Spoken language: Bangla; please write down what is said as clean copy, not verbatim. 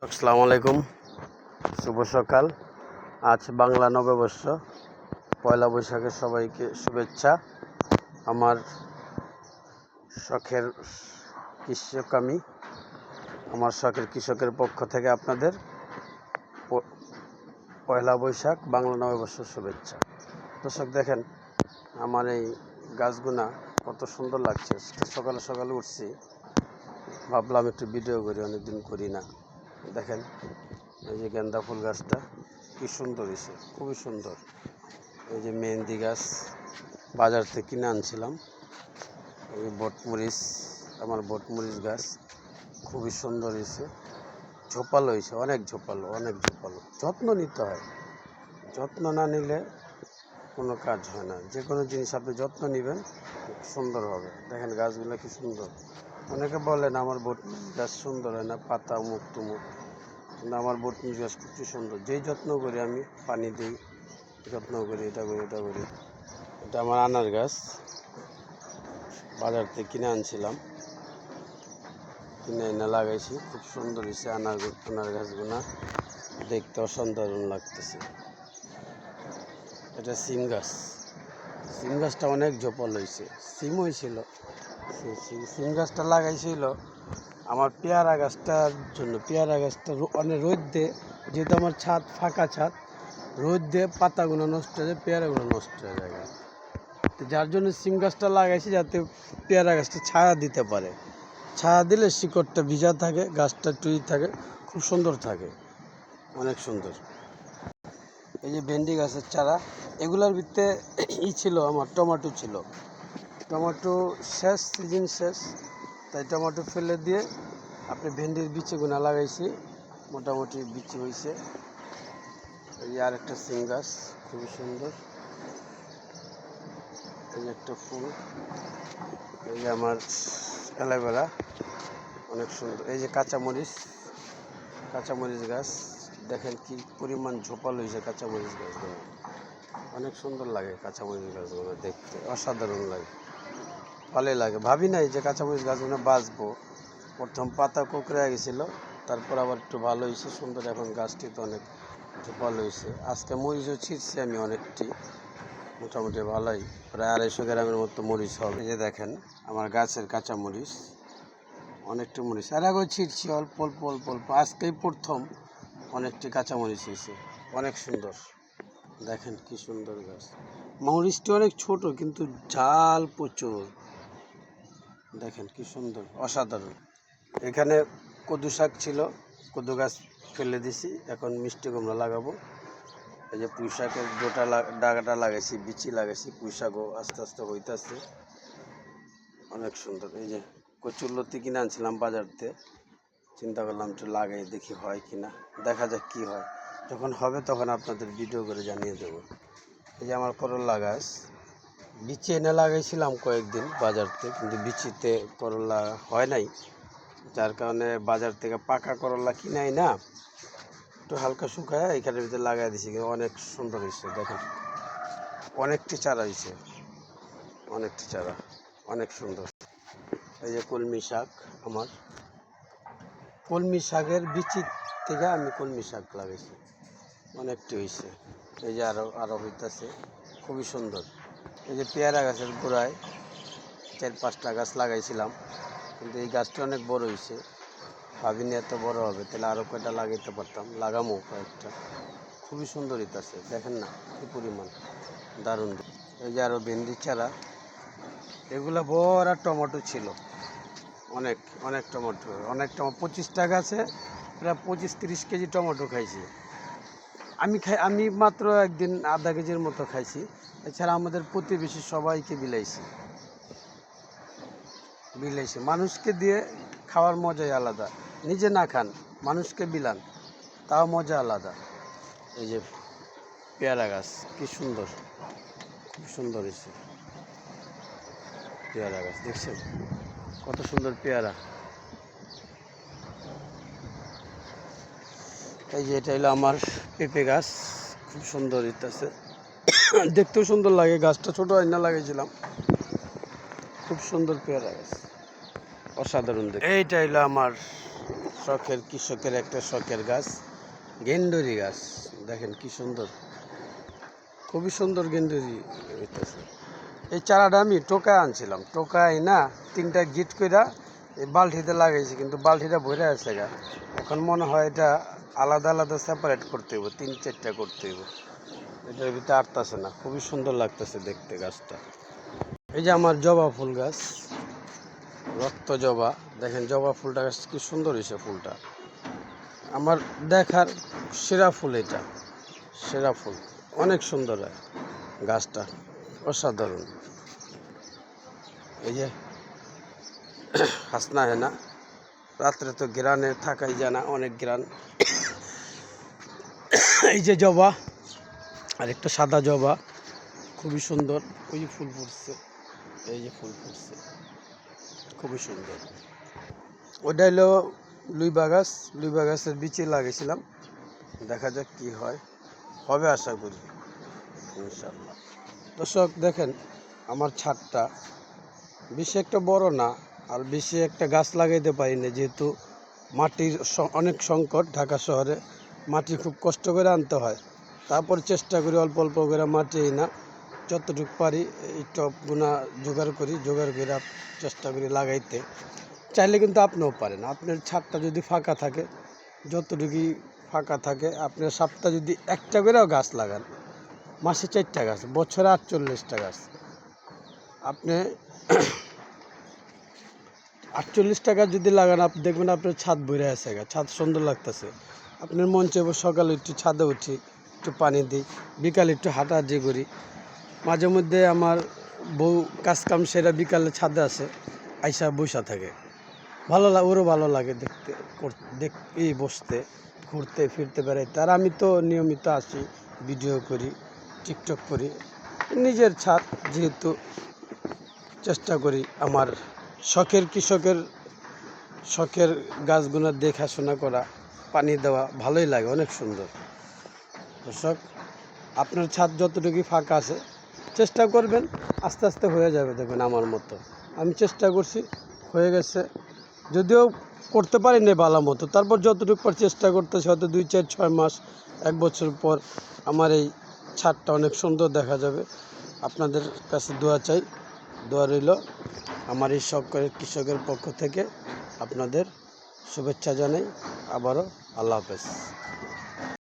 আসসালামু আলাইকুম, শুভ সকাল। আজ বাংলা নববর্ষ, পয়লা বৈশাখের সবাইকে শুভেচ্ছা। আমার শখের কৃষক আমি, আমার শখের কৃষকের পক্ষ থেকে আপনাদের পয়লা বৈশাখ বাংলা নববর্ষ শুভেচ্ছা। দর্শক দেখেন আমার এই গাছগুনা কত সুন্দর লাগছে। সকালে সকালে উঠছি, ভাবলাম একটু ভিডিও করি, অনেকদিন করি না। দেখেন এই যে গেন্দা ফুল গাছটা কি সুন্দর হয়েছে, খুবই সুন্দর। এই যে মেহেন্দি গাছ বাজার থেকে কিনে আনছিলাম। এই বটমরিচ, আমার বটমরিচ গাছ খুবই সুন্দর হয়েছে, ঝোপালো হয়েছে, অনেক ঝোপালো। যত্ন নিতে হয়, যত্ন না নিলে কোনো কাজ হয় না। যে কোনো জিনিস আপনি যত্ন নেবেন সুন্দর হবে। দেখেন গাছগুলো কি সুন্দর। অনেকে বলেন আমার বটমরিচ গাছ সুন্দর হয় না, পাতা মুখ টুমুক, কিন্তু আমার বটমরিচ গাছ খুবই সুন্দর। যেই যত্ন করি আমি, পানি দিই, যত্ন করি, এটা করি। এটা আমার আনার গাছ, বাজার থেকে কিনে আনছিলাম, কিনে এনে লাগাইছি। খুব সুন্দর হয়েছে আনার গাছগুলো, দেখতে অসাধারণ লাগতেছে। এটা সিম গাছটা অনেক ঝোপাল হয়েছে, সিম হয়েছিল। সিম গাছটা লাগাইছিল আমার পেয়ারা গাছটার জন্য। পেয়ারা গাছটা অনেক রোদ দিয়ে, যেহেতু আমার ছাদ ফাঁকা ছাদ, রোদ দিয়ে পাতাগুলো নষ্ট হয়ে যায়, পেয়ারাগুলো নষ্ট হয়ে যায়। তো যার জন্য সিম গাছটা লাগাইছি, যাতে পেয়ারা গাছটা ছায়া দিতে পারে। ছায়া দিলে শিকড়টা ভিজা থাকে, গাছটা টুই থাকে, খুব সুন্দর থাকে, অনেক সুন্দর। এই যে ভেন্ডি গাছের চারা, এগুলোর ভিতরে ছিল আমার টমেটো ছিল। টমেটো শেষ, সিজন শেষ, তাই টমেটো ফেলে দিয়ে আপনি ভেন্ডির বিচিগুনা লাগাইছি, মোটামুটি বিচি হয়েছে। এই যে আরেকটা সিম গাছ খুবই সুন্দর। এই যে একটা ফুল, এই যে আমার অ্যালোভেরা অনেক সুন্দর। এই যে কাঁচামরিচ গাছ, দেখেন কি পরিমাণ ঝোপাল হয়েছে কাঁচামরিচ গাছগুলো, অনেক সুন্দর লাগে। কাঁচামরিচ গাছগুলো দেখতে অসাধারণ লাগে, ভালোই লাগে। ভাবি নাই যে কাঁচামরিচ গাছগুলো বাঁচবো। প্রথম পাতা কোঁকড়ে গেছিলো, তারপর আবার একটু ভালো হয়েছে, সুন্দর। এখন গাছটি তো অনেক ঝোপাল হয়েছে। আজকে মরিচও ছিঁড়ছি আমি অনেকটি, মোটামুটি ভালোই, প্রায় 250 গ্রামের মতো মরিচ হবে। এই যে দেখেন আমার গাছের কাঁচামরিচ, অনেকটি মরিচ। আর আগেও ছিঁড়ছি অল্প অল্প। আজকেই প্রথম অনেকটি কাঁচামরিচ হয়েছে, অনেক সুন্দর। দেখেন কি সুন্দর গাছ। মরিচটি অনেক ছোট কিন্তু ঝাল প্রচুর। দেখেন কি সুন্দর, অসাধারণ। এখানে কদু শাক ছিল, কদু গাছ ফেলে দিছি, এখন মিষ্টি কুমড়া লাগাবো। এই যে পুঁই শাকের ডাগাটা লাগাইছি, বিচি লাগাইছি। পুঁই শাকও আস্তে আস্তে হইতেছে, অনেক সুন্দর। এই যে কচুরলতি কিনে আনছিলাম বাজারতে, চিন্তা করলাম একটু লাগাই দেখি হয় কিনা, দেখা যাক কি হয়। যখন হবে তখন আপনাদের ভিডিও করে জানিয়ে দেবো। এই যে আমার করলা গাছ, বিচি এনে লাগাইছিলাম কয়েকদিন বাজারতে, কিন্তু বিচিতে করলা হয় নাই, যার কারণে বাজার থেকে পাকা করলা কিনাই না, একটু হালকা শুকায় এখানের ভিতরে লাগাই দিছি। অনেক সুন্দর হয়েছে, দেখেন অনেকটি চারা হয়েছে, অনেক সুন্দর। এই যে কলমি শাক, আমার কলমি শাকের বিচি থেকে আমি কলমি শাক লাগাইছি, অনেকটি হয়েছে। এই যে আরও হইতেছে, খুবই সুন্দর। এই যে পেয়ারা গাছের গোড়ায় 4-5টা গাছ লাগাইছিলাম, কিন্তু এই গাছটা অনেক বড় হয়েছে, ভাবিনি এত বড় হবে। তাহলে আরও কয়টা লাগাইতে পারতাম, লাগামো কয়েকটা। খুবই সুন্দর হইতেছে, দেখেন না কি পরিমাণ, দারুণ। এই যে আরও ভেন্ডির চারা, এগুলো বড় টমেটো ছিল, অনেক টমেটো। 25টা গাছে প্রায় 25-30 কেজি টমেটো খাইছি। আমি মাত্র একদিন আধা কেজির মতো খাইছি। এছাড়া আমাদের প্রতিবেশী সবাইকে বিলাইছি। মানুষকে দিয়ে খাওয়ার মজাই আলাদা। নিজে না খান, মানুষকে বিলান, তাও মজা আলাদা। এই যে পেয়ারা গাছ কি সুন্দর, খুব সুন্দর হয়েছে পেয়ারা গাছ, দেখছেন কত সুন্দর পেয়ারা। এই যে এটা হলো আমার পেঁপে গাছ, খুব সুন্দর হইতেছে, দেখতেও সুন্দর লাগে। গাছটা ছোটো আইনা লাগাইছিলাম, খুব সুন্দর পেয়ারা গাছ, অসাধারণ দেখতে। এইটা হলো আমার শখের কৃষকের একটা শখের গাছ, গেন্ডুরি গাছ। দেখেন কি সুন্দর, খুবই সুন্দর গেন্ডুরি হইতেছে। এই চারাটা আমি টোকায় আনছিলাম, টোকায় না 3টা গিট কইরা এই বালতিতে লাগাইছি, কিন্তু বালতিটা ভরে আছে গা। এখন মনে হয় এটা আলাদা আলাদা সেপারেট করতে হইব, 3-4টা করতে হইব। এটার ভিতরে আটতাছে না। খুবই সুন্দর লাগতেছে দেখতে গাছটা। এই যে আমার জবা ফুল গাছ, রক্ত জবা। দেখেন জবা ফুলটা গাছ কি সুন্দর হয়েছে। ফুলটা আমার দেখার সেরা ফুল, এটা সেরা ফুল, অনেক সুন্দর হয় গাছটা, অসাধারণ। এই যে হাসনা হেনা, রাত্রে তো গ্রানে থাকাই যায় না, অনেক গ্রান। এই যে জবা, আর একটা সাদা জবা, খুবই সুন্দর। ওই যে ফুল ফুটছে, এই যে ফুল ফুটছে, খুবই সুন্দর। ওটা হলো লুইবা গাছ, লুইবা গাছের বিচে লাগিয়েছিলাম। দেখা যাক কি হয়, হবে আশা করি ইনশাল্লাহ। দর্শক দেখেন আমার ছাদটা বেশি একটা বড় না, আর বেশি একটা গাছ লাগাইতে পারি না, যেহেতু মাটির অনেক সংকট। ঢাকা শহরে মাটি খুব কষ্ট করে আনতে হয়, তারপর চেষ্টা করি অল্প অল্প করে মাটি না যতটুকু পারি এই টবগুনা জোগাড় করি, জোগাড় করে চেষ্টা করি লাগাইতে। চাইলে কিন্তু আপনিও পারেন। আপনার ছাদটা যদি ফাঁকা থাকে, যতটুকুই ফাঁকা থাকে, আপনার সপ্তাহে যদি একটা করেও গাছ লাগান, মাসে 4টা গাছ, বছরে 48টা গাছ, আপনি 48টা গাছ যদি লাগান, আপনি দেখবেন আপনার ছাদ ভরে আছে, ছাদ সুন্দর লাগতেছে। আপনার মন চাইব সকালে একটু ছাদে উঠি, একটু পানি দিই, বিকালে একটু হাঁটাহাঁটি করি। মাঝে মধ্যে আমার বউ কাজকাম সেরা বিকালে ছাদে আসে, আইসা বসা থাকে, ভালো লাগে, ওরও ভালো লাগে দেখতে, বসতে, ঘুরতে ফিরতে বেড়াইতে। আর আমি তো নিয়মিত আসি, ভিডিও করি, টিকটক করি। নিজের ছাদ যেহেতু, চেষ্টা করি আমার শখের কৃষকের শখের গাছগুলো দেখাশোনা করা, পানি দেওয়া, ভালোই লাগে, অনেক সুন্দর। দর্শক আপনার ছাদ যতটুকু ফাঁকা আছে চেষ্টা করবেন, আস্তে আস্তে হয়ে যাবে, দেখবেন আমার মতো। আমি চেষ্টা করছি, হয়ে গেছে। যদিও করতে পারি না ভালো মতো, তারপর যতটুকু পর চেষ্টা করতেছি, হয়তো 2-4-6 মাস, 1 বছর পর আমার এই ছাদটা অনেক সুন্দর দেখা যাবে। আপনাদের কাছে দোয়া চাই, দোয়া রইল। আমার এই শখের কৃষকের পক্ষ থেকে আপনাদের শুভেচ্ছা জানাই। আবারও আল্লাহ হাফেজ।